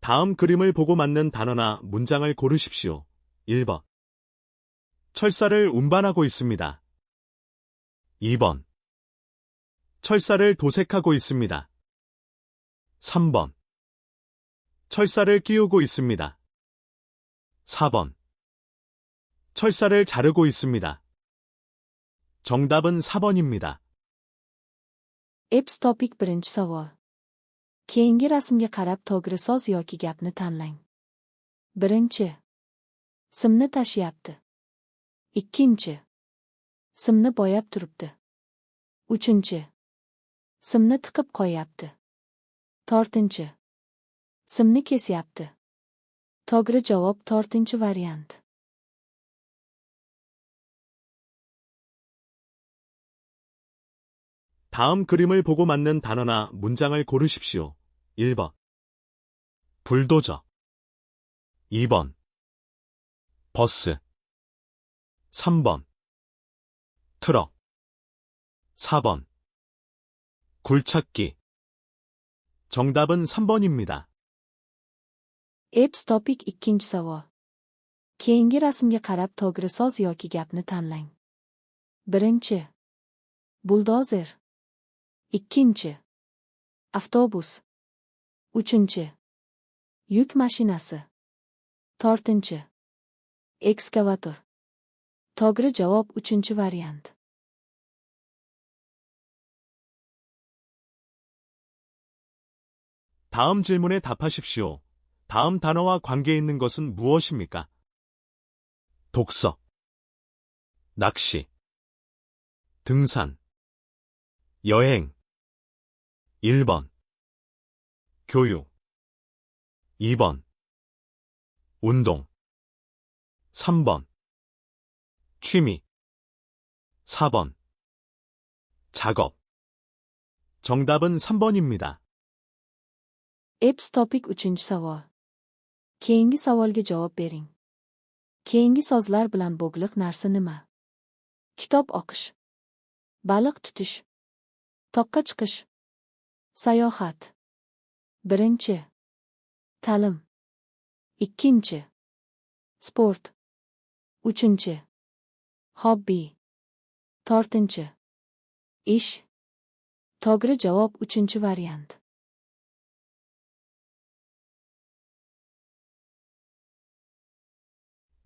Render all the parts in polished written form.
다음 그림을 보고 맞는 단어나 문장을 고르십시오. 1번. 철사를 운반하고 있습니다. 2번. 철사를 도색하고 있습니다. 3번. 철사를 끼우고 있습니다. 4번. 철사를 자르고 있습니다. 정답은 4번입니다. Eps topik birinchi savol. Keyingi rasmga qarab to'g'ri so'z yoki gapni tanlang. Birinchi. Simni tashyapti. Ikkinchi. Simni bo'yab turibdi. Uchinchi. Simni tiqib qo'yapti. To'rtinchi. Simni kesyapti. To'g'ri javob to'rtinchi variant. 다음 그림을 보고 맞는 단어나 문장을 고르십시오. 1번. 불도저. 2번. 버스. 3번. 트럭. 4번. 굴착기. 정답은 3번입니다. Eps topik ikkinchi savol. Keyingi rasmga qarab to'g'ri so'z yoki gapni tanlang. Birinchi. Buldozer. Ikkinchi. Avtobus. Uchinchi. Yuk mashinasi. To'rtinchi. Ekskavator. To'g'ri javob uchinchi variant. 다음 질문에 답하십시오. 다음 단어와 관계 있는 것은 무엇입니까? 독서. 낚시. 등산. 여행. 1번. 교육. 2번. 운동. 3번. 취미. 4번. 작업. 정답은 3번입니다. Eps topik uchinchi savol. Keyingi savolga javob bering. Keyingi so'zlar bilan bog'liq narsa nima? Kitob o'qish. Baliq tutish. Toqqa chiqish. Sayohat. Birinchi. Ta'lim. Ikkinchi. Sport. Uchinchi. Hobby. To'rtinchi. Ish. To'g'ri javob uchinchi variant.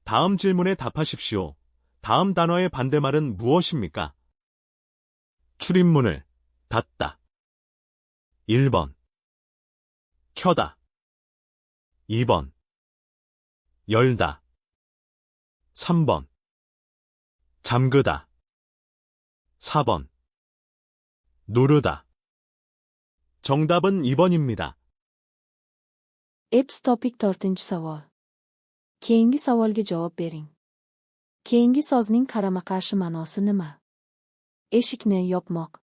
다음 질문에 답하십시오. 다음 단어의 반대말은 무엇입니까? 출입문을 닫다. 1번. 켜다. 2번. 열다. 3번. 잠그다. 4번. 누르다. 정답은 2번입니다. Eps topik to'rtinchi savol. Keyingi savolga javob bering. Keyingi so'zning qarama-qarshi ma'nosi nima? Eshikni yopmoq.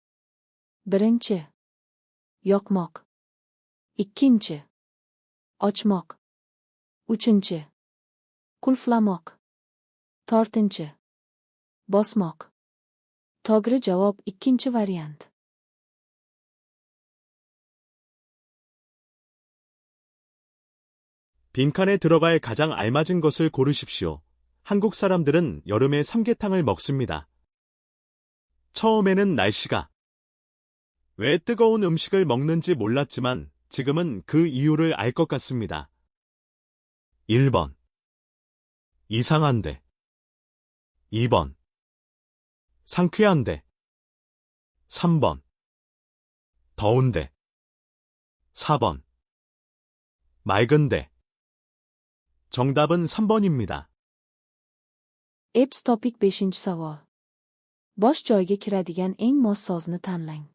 Birinchi. Yoqmoq. Ikkinchi. Ochmoq. Uchinchi. Qulflamoq. To'rtinchi. Bosmoq. To'g'ri javob ikkinchi variant. 빈칸에 들어갈 가장 알맞은 것을 고르십시오. 한국 사람들은 여름에 삼계탕을 먹습니다. 처음에는 날씨가 왜 뜨거운 음식을 먹는지 몰랐지만 지금은 그 이유를 알 것 같습니다. 1번. 이상한데. 2번. 상쾌한데. 3번. 더운데. 4번. 맑은데. 정답은 3번입니다. Eps topik 5-chi savol. Bosh joyga kiradigan eng mos so'zni tanlang.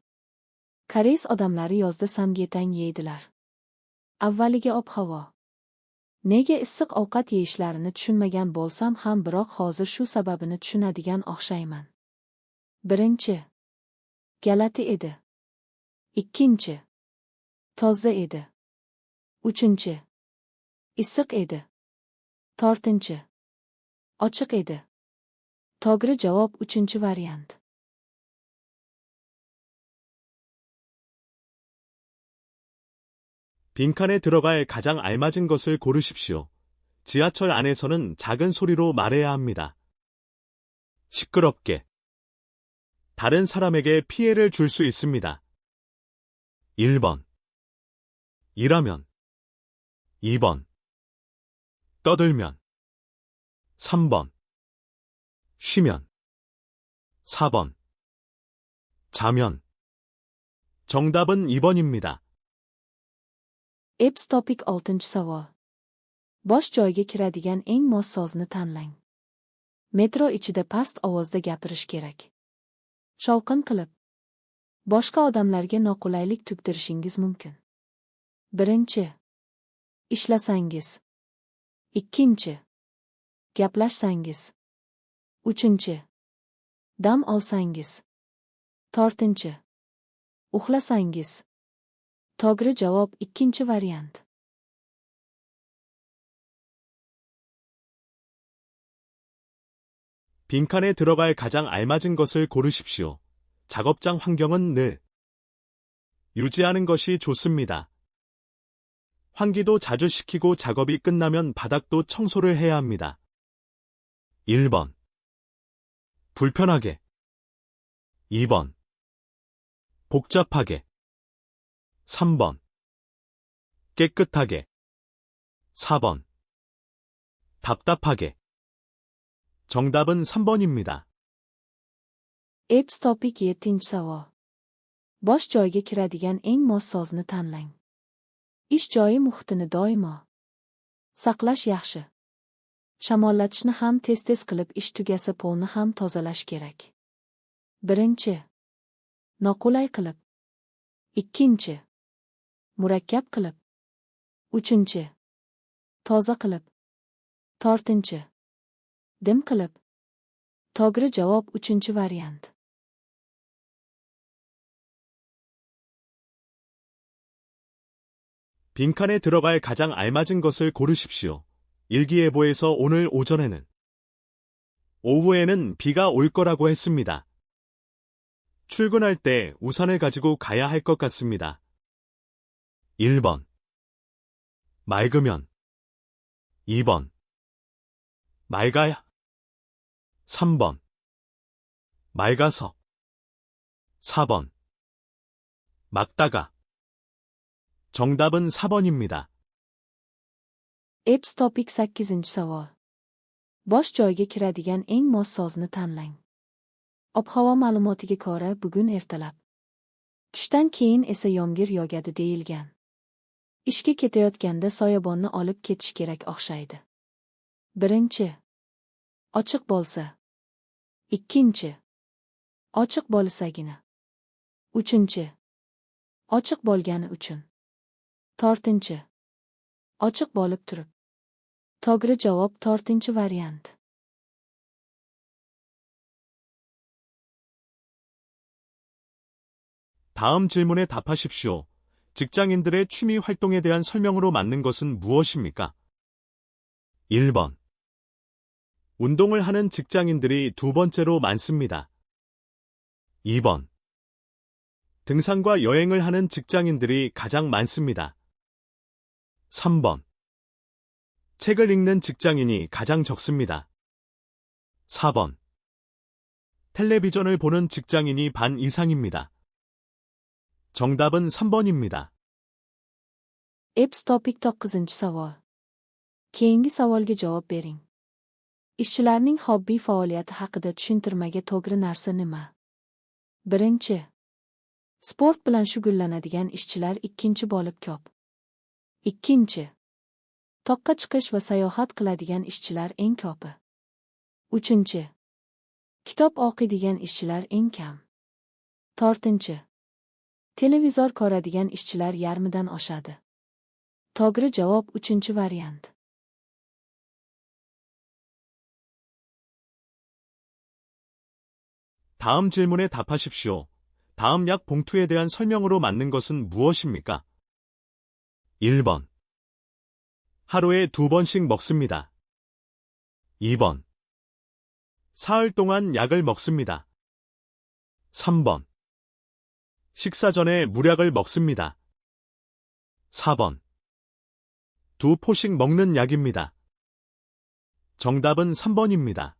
Koreys odamlari yozda samgetang yeydilar. Avvaliga ob-havo. Nega issiq ovqat yeyishlarini tushunmagan bo'lsam ham biroq hozir shu sababini tushunadigan o'xshayman. Birinchi. Galati edi. Ikkinchi. Toza edi. Uchinchi. Issiq edi. To'rtinchi. Ochiq edi. To'g'ri javob uchinchi variant. 빈칸에 들어갈 가장 알맞은 것을 고르십시오. 지하철 안에서는 작은 소리로 말해야 합니다. 시끄럽게. 다른 사람에게 피해를 줄 수 있습니다. 1번. 일하면. 2번. 떠들면. 3번. 쉬면. 4번. 자면. 정답은 2번입니다. Epps topik 6-savol. Bosh joyga kiradigan eng mos sozni tanlang. Metro ichida past ovozda gapirish kerak. Shovqin qilib. Boshqa odamlarga noqulaylik tugdirishingiz mumkin. 1. Ishlasangiz. 2. Gaplashsangiz. 3. Dam olsangiz. 4. Uxlasangiz. To'g'ri javob 2 variant. 빈칸에 들어갈 가장 알맞은 것을 고르십시오. 작업장 환경은 늘 유지하는 것이 좋습니다. 환기도 자주 시키고 작업이 끝나면 바닥도 청소를 해야 합니다. 1번. 불편하게. 2번. 복잡하게. 3번. 깨끗하게. 4번. 답답하게. 정답은 3번입니다. Epps topik 7-savol. Bosh joyga kiradigan eng mos sozni tanlang. Ish joyi muhitini doimo saqlash yaxshi. Shamollatishni ham tez-tez qilib ish tugasa polni ham tozalash kerak. 1. Noqulay qilib. 2. Murakkab qilib. 3. Toza qilib. 4. Dim qilib. To'g'ri javob 3 variant. 빈칸에 들어갈 가장 알맞은 것을 고르십시오. 일기예보에서 오늘 오전에는, 오후에는 비가 올 거라고 했습니다. 출근할 때 우산을 가지고 가야 할 것 같습니다. 1번. 맑으면. 2번. 맑아야. 3번. 맑아서. 4번. 막다가. 정답은 4번입니다. Epps topik 8-savol. Bosh joyga kiradigan eng mos sozni tanlang. Ob-havo ma'lumotiga ko'ra bugun ertalab. Tushdan keyin esa yomg'ir yog'adi deyilgan. Ishga ketayotganda soyabonni olib ketish kerak o'xshaydi. 1. Ochiq bo'lsa. 2. Ochiq bo'lsagina. 3. Ochiq bo'lgani uchun. 4. Ochiq bo'lib turib. To'g'ri javob 4 variant. 다음 질문에 답하십시오. 직장인들의 취미 활동에 대한 설명으로 맞는 것은 무엇입니까? 1번. 운동을 하는 직장인들이 두 번째로 많습니다. 2번. 등산과 여행을 하는 직장인들이 가장 많습니다. 3번. 책을 읽는 직장인이 가장 적습니다. 4번. 텔레비전을 보는 직장인이 반 이상입니다. 정답은 3번입니다. Epps topik 9-savol. Keyingi savolga javob bering. Ishchilarning hobbi faoliyati haqida tushuntirmaga to'g'ri narsa nima? 1. Sport bilan shug'ullanadigan ishchilar 2 bo'lib ko'p. 2. Toqqa chiqish va sayohat qiladigan ishchilar eng ko'pi. 3. Kitob o'qiydigan ishchilar eng kam. 4. Televizor ko'radigan ishchilar yarmidan oshadi. To'g'ri javob 3 variant. 다음 질문에 답하십시오. 다음 약 봉투에 대한 설명으로 맞는 것은 무엇입니까? 1번. 하루에 2번씩 먹습니다. 2번. 사흘 동안 약을 먹습니다. 3번. 식사 전에 물약을 먹습니다. 4번. 두 포씩 먹는 약입니다. 정답은 3번입니다.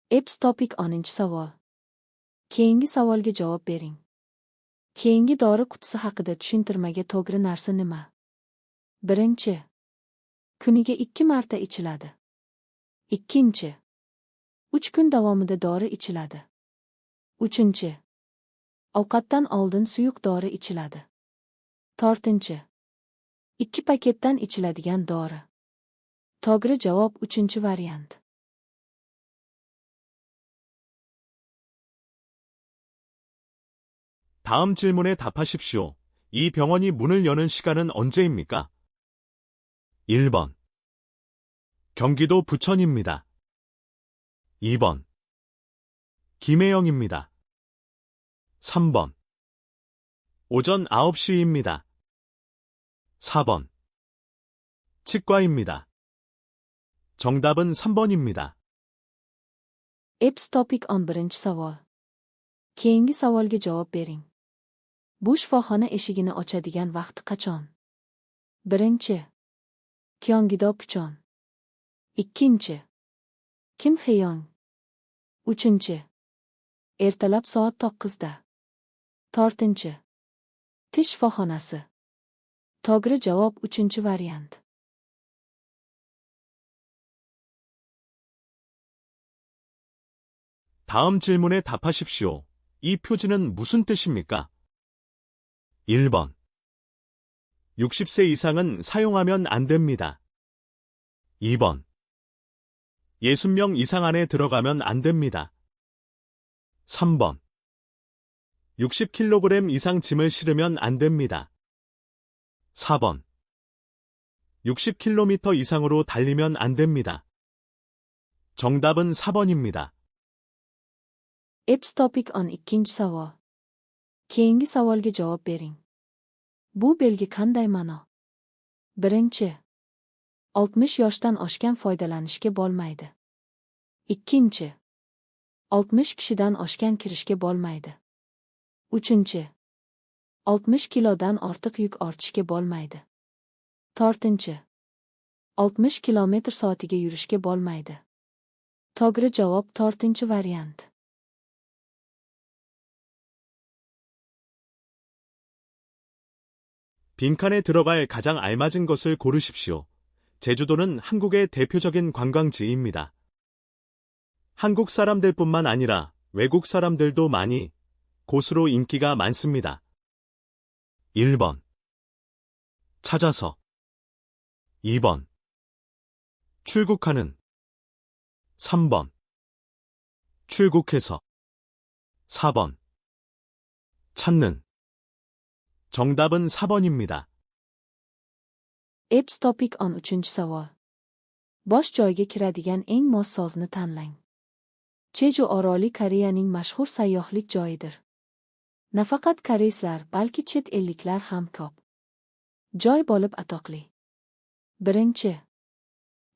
Epps topik 10 savol. Keyingi savolga javob bering. Keyingi dori qutisi haqida tushuntirmaga to'g'ri narsa nima? Birinchi. Kuniga 2 marta ichiladi. Ikkinchi. 3 kun davomida dori ichiladi. Uchinchi. Ovqatdan oldin suyuq dori ichiladi. To'rtinchi. 2 paketdan ichiladigan dori. To'g'ri javob 3-variant. 다음 질문에 답하십시오. 이 병원이 문을 여는 시간은 언제입니까? 1번. 경기도 부천입니다. 2번. 김해영입니다. 3번. 오전 9시입니다. 4번. 치과입니다. 정답은 3번입니다. Epps topik 11 savol. Keyingi savolga javob bering. Bu shifoxona eshigini ochadigan vaqti qachon? Birinchi. Kyongido Puchon. Ikkinchi. Kim Heyong. Uchinchi. Ertalab soat 9 da. To'rtinchi. Tish shifoxonasi. To'g'ri javob 3-variant. 다음 질문에 답하십시오. 이 표지는 무슨 뜻입니까? 1번. 60세 이상은 사용하면 안 됩니다. 2번. 60명 이상 안에 들어가면 안 됩니다. 3번. 60kg 이상 짐을 실으면 안 됩니다. 4번. 60km 이상으로 달리면 안 됩니다. 정답은 4번입니다. Epps topik 12 savol. Keyingi savolga javob bering. Bu belgi qanday ma'no? Birinchi. 60 yoshdan oshgan foydalanishga bo'lmaydi. Ikkinchi. 60 kishidan oshgan kirishga bo'lmaydi. Uchinchi. 60 kilodan ortiq yuk ortishga bo'lmaydi. To'rtinchi. 60 km/soatiga yurishga bo'lmaydi. To'g'ri javob 4-variant. 빈칸에 들어갈 가장 알맞은 것을 고르십시오. 제주도는 한국의 대표적인 관광지입니다. 한국 사람들뿐만 아니라 외국 사람들도 많이 곳으로 인기가 많습니다. 1번. 찾아서. 2번. 출국하는. 3번. 출국해서. 4번. 찾는. 정답은 4번입니다. Epps topik 13 savol. Bosh joyga kiradigan eng mos sozni tanlang. Jeju oroli Koreyaning mashhur sayyohlik joyidir. Nafaqat koreyslar, balki chet elliklar ham ko'p. Joy bo'lib atoqli. Birinchi.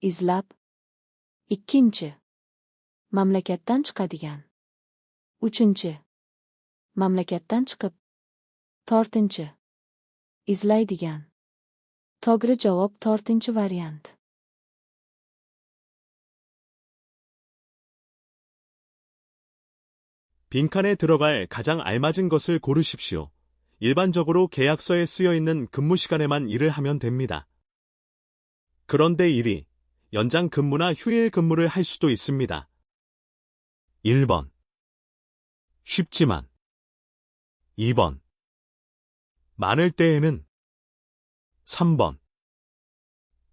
Izlab. Ikkinchi. Mamlakatdan chiqadigan. Uchinchi. Mamlakatdan chiqib. To'rtinchi. Izlaydigan. To'g'ri javob 4-variant. 빈칸에 들어갈 가장 알맞은 것을 고르십시오. 일반적으로 계약서에 쓰여 있는 근무 시간에만 일을 하면 됩니다. 그런데 일이 연장 근무나 휴일 근무를 할 수도 있습니다. 1번. 쉽지만. 2번. 많을 때에는. 3번.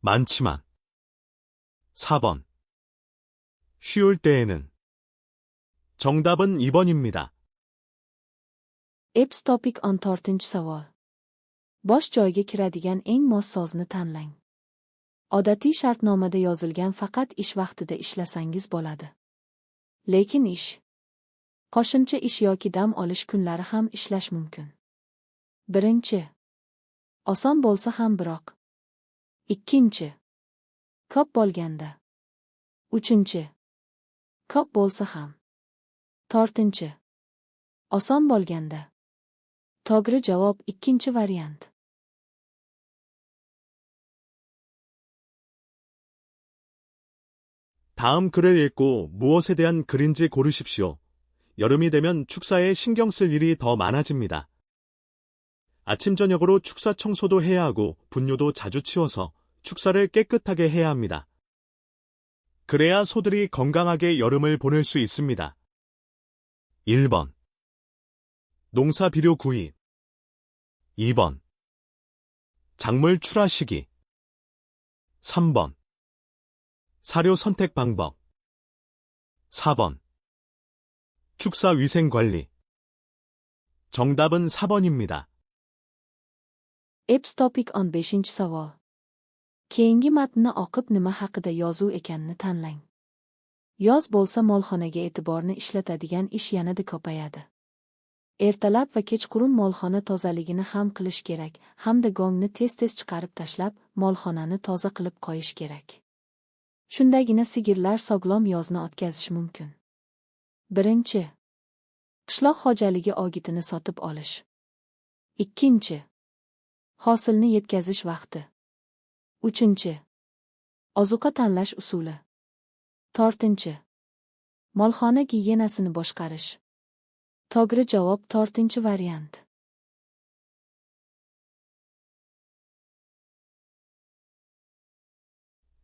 많지만. 4번. 쉬울 때에는. 정답은 2번입니다. Epps topik 14 savol. Bosh joyga kiradigan eng mos sozni tanlang. Odatiy shartnomada yozilgan faqat ish vaqtida ishlasangiz bo'ladi. Lekin ish. Qo'shimcha ish yoki dam olish kunlari ham ishlash mumkin. Birinchi. Oson bo'lsa ham biroq. Ikkinchi. Ko'p bo'lganda. Uchinchi. Ko'p bo'lsa ham. To'rtinchi. Oson bo'lganda. To'g'ri javob 2-variant. 다음 글을 읽고 무엇에 대한 글인지 고르십시오. 여름이 되면 축사에 신경 쓸 일이 더 많아집니다. 아침 저녁으로 축사 청소도 해야 하고 분뇨도 자주 치워서 축사를 깨끗하게 해야 합니다. 그래야 소들이 건강하게 여름을 보낼 수 있습니다. 1번 농사 비료 구입 2번 작물 출하 시기 3번 사료 선택 방법 4번 축사 위생 관리 정답은 4번입니다. Epps topic on 5-savol. Keyingi matnni o'qib nima haqida yozuv ekanini tanlang. Yoz bo'lsa molxonaga e'tiborni ishlatadigan ish yanada ko'payadi. Ertalab va kechqurun molxona tozaligini ham qilish kerak, hamda gongni tez-tez chiqarib tashlab, molxonani toza qilib qo'yish kerak. Shundagina sigirlar sog'lom yozni o'tkazishi mumkin. 1. Qishloq xo'jaligi ogitini sotib olish. 2. Hosilni yetkazish vaqti. 3. Ozuqa tanlash usuli. 4. Molxona gigiyenasini boshqarish. To'g'ri javob 4 variant.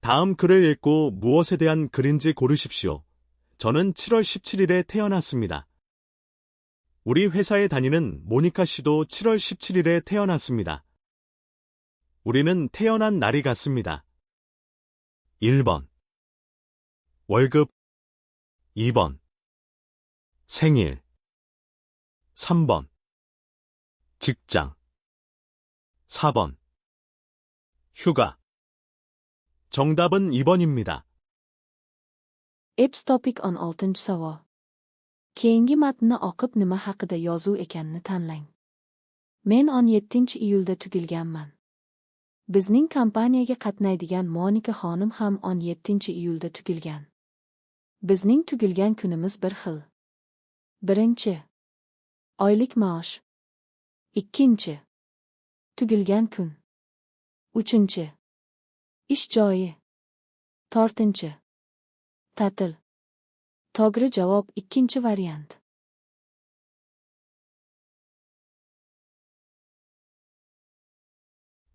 다음 글을 읽고 무엇에 대한 글인지 고르십시오. 저는 7월 17일에 태어났습니다. 우리 회사에 다니는 모니카 씨도 7월 17일에 태어났습니다. 우리는 태어난 날이 같습니다. 1번 월급 2번 생일 3번 직장 4번 휴가 정답은 2번입니다. Epps topic on 6-savol. Keyingi matnni o'qib nima haqida yozuv ekanini tanlang. Men 17-iyulda tug'ilganman. Bizning kompaniyaga qatnaydigan Monika xonim ham 17-iyulda tug'ilgan. Bizning tug'ilgan kunimiz bir xil. 1. Oylik maosh. 2. Tug'ilgan kun. 3. Ish joyi. 4. Ta'til. To'g'ri javob 2 variant.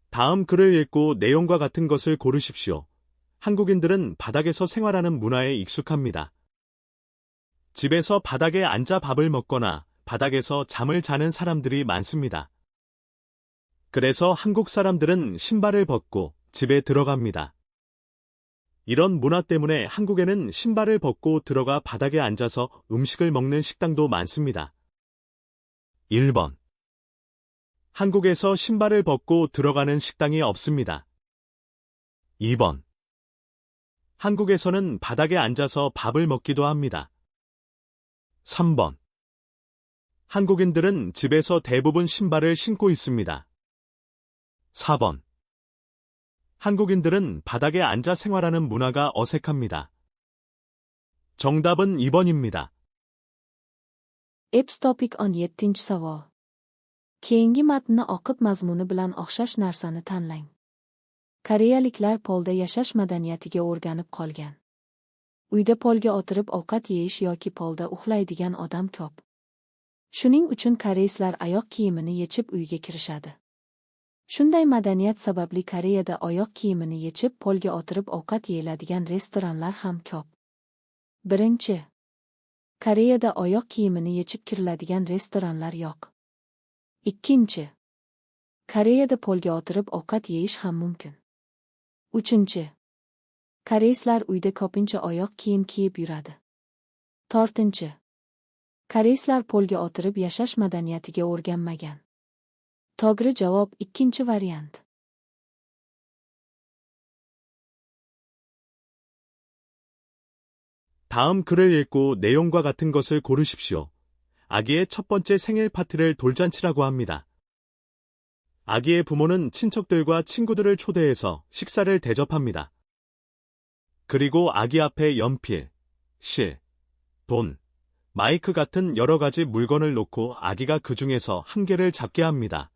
다음 글을 읽고 내용과 같은 것을 고르십시오. 한국인들은 바닥에서 생활하는 문화에 익숙합니다. 집에서 바닥에 앉아 밥을 먹거나 바닥에서 잠을 자는 사람들이 많습니다. 그래서 한국 사람들은 신발을 벗고 집에 들어갑니다. 이런 문화 때문에 한국에는 신발을 벗고 들어가 바닥에 앉아서 음식을 먹는 식당도 많습니다. 1번 한국에서 신발을 벗고 들어가는 식당이 없습니다. 2번 한국에서는 바닥에 앉아서 밥을 먹기도 합니다. 3번 한국인들은 집에서 대부분 신발을 신고 있습니다. 4번 한국인들은 바닥에 앉아 생활하는 문화가 어색합니다. 정답은 2번입니다. Epps topic on 7-savol. Keyingi matnni o'qib mazmuni bilan o'xshash narsani tanlang. Koreyaliklar polda yashash madaniyatiga o'rganib qolgan. Uyda polga o'tirib ovqat yeyish yoki polda uxlaydigan odam ko'p. Shuning uchun koreyslar oyoq kiyimini yechib uyga kirishadi. Shunday madaniyat sababli Koreyada oyoq kiyimini yechib polga o'tirib ovqat yeyiladigan restoranlar ham ko'p. 1. Koreyada oyoq kiyimini yechib kiriladigan restoranlar yo'q. 2. Koreyada polga o'tirib ovqat yeyish ham mumkin. 3. Koreyslar uyda ko'pincha oyoq kiyim kiyib yuradi. 4. Koreyslar polga o'tirib yashash madaniyatiga o'rganmagan. To'g'ri javob 2 variant. 다음 글을 읽고 내용과 같은 것을 고르십시오. 아기의 첫 번째 생일 파티를 돌잔치라고 합니다. 아기의 부모는 친척들과 친구들을 초대해서 식사를 대접합니다. 그리고 아기 앞에 연필, 실, 돈, 마이크 같은 여러 가지 물건을 놓고 아기가 그 중에서 한 개를 잡게 합니다.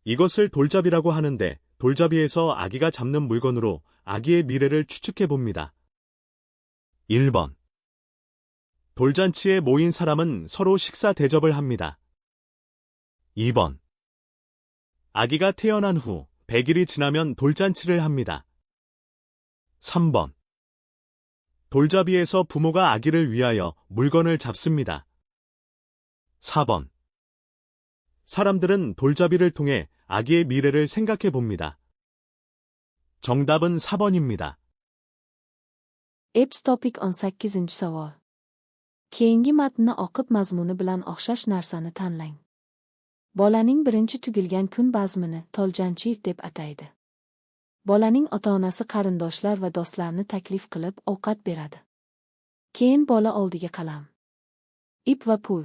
이것을 돌잡이라고 하는데 돌잡이에서 아기가 잡는 물건으로 아기의 미래를 추측해 봅니다. 1번. 돌잔치에 모인 사람은 서로 식사 대접을 합니다. 2번. 아기가 태어난 후 100일이 지나면 돌잔치를 합니다. 3번. 돌잡이에서 부모가 아기를 위하여 물건을 잡습니다. 4번. 사람들은 돌잡이를 통해 아기의 미래를 생각해 봅니다. 정답은 4번입니다. Eps Topic 18-savol. Keyingi matnni o'qib mazmuni bilan o'xshash narsani tanlang. Bolaning birinchi tugilgan kun bazmini toljanchi deb ataydi. Bolaning ota-onasi qarindoshlar va do'stlarni taklif qilib ovqat beradi. Keyin bola oldiga qalam, ip va pul,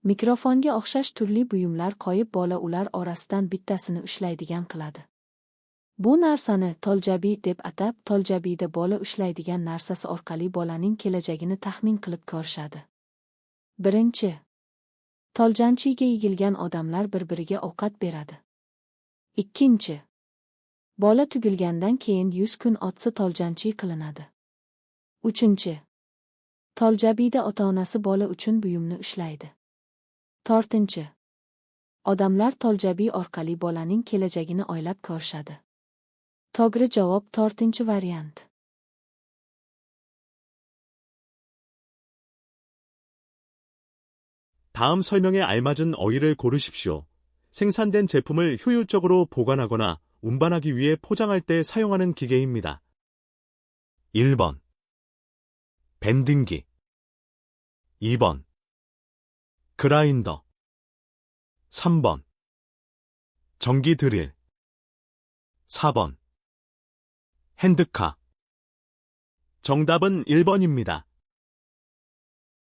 mikrofonga o'xshash turli buyumlar qo'yib bola ular orasidan bittasini ushlaydigan qiladi. Bu narsani toljabi deb atab, toljabiyda bola ushlaydigan narsasi orqali bolaning kelajagini taxmin qilib ko'rishadi. Birinchi. Toljanchiga yigilgan odamlar bir-biriga ovqat beradi. Ikkinchi. Bola tugilgandan keyin 100 kun otsi toljanchi qilinadi. Uchinchi. Toljabiyda ota-onasi bola uchun buyumni ushlaydi. To'rtinchi. Odamlar toljabiy orqali bolaning kelajagini o'ylab ko'rishadi. To'g'ri javob to'rtinchi variant. 다음 설명에 알맞은 어휘를 고르십시오. 생산된 제품을 효율적으로 보관하거나 운반하기 위해 포장할 때 사용하는 기계입니다. 1번. 밴딩기. 2번. 그라인더. 3번. 전기 드릴. 4번. 핸드카. 정답은 1번입니다.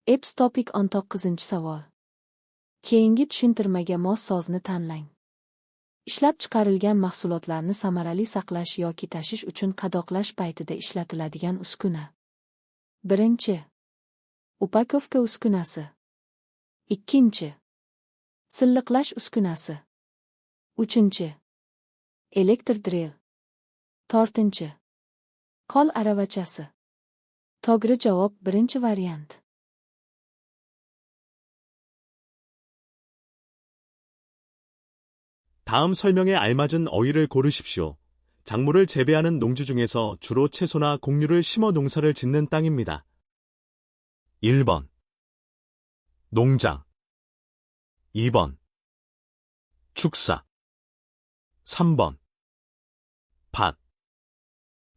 Eps Topic 19-savol. Keyingi tushuntirmaga mos so'zni tanlang. Ishlab chiqarilgan mahsulotlarni samarali saqlash yoki tashish uchun qadoqlash paytida ishlatiladigan uskuna. Birinchi. Upakovka uskunasi. Ikkinchi. Silliqlash uskunasi. Uchinchi. Elektr drill. To'rtinchi. Qo'l aravachasi. To'g'ri javob birinchi variant. 다음 설명에 알맞은 어휘를 고르십시오. 작물을 재배하는 농지 중에서 주로 채소나 곡류를 심어 농사를 짓는 땅입니다. 1번. 농장. 2번. 축사. 3번. 밭.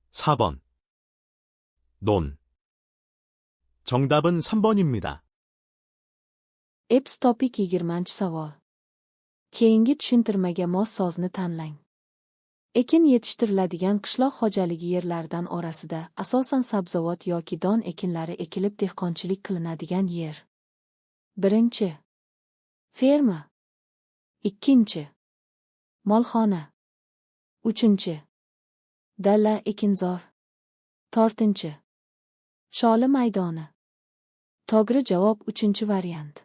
4번. 논. 정답은 3번입니다. Eps Topic 20-savol. Keyingi tushuntirmaga mos so'zni tanlang. Ekin yetishtiriladigan qishloq xo'jaligi yerlaridan orasida asosan sabzavot yoki don ekinlari ekilib dehqonchilik qilinadigan yer. Birinchi. Ferma. Ikkinchi. Molxona. Uchinchi. Dala ekinzor. To'rtinchi. Sholi maydoni. To'g'ri javob uchinchi variant.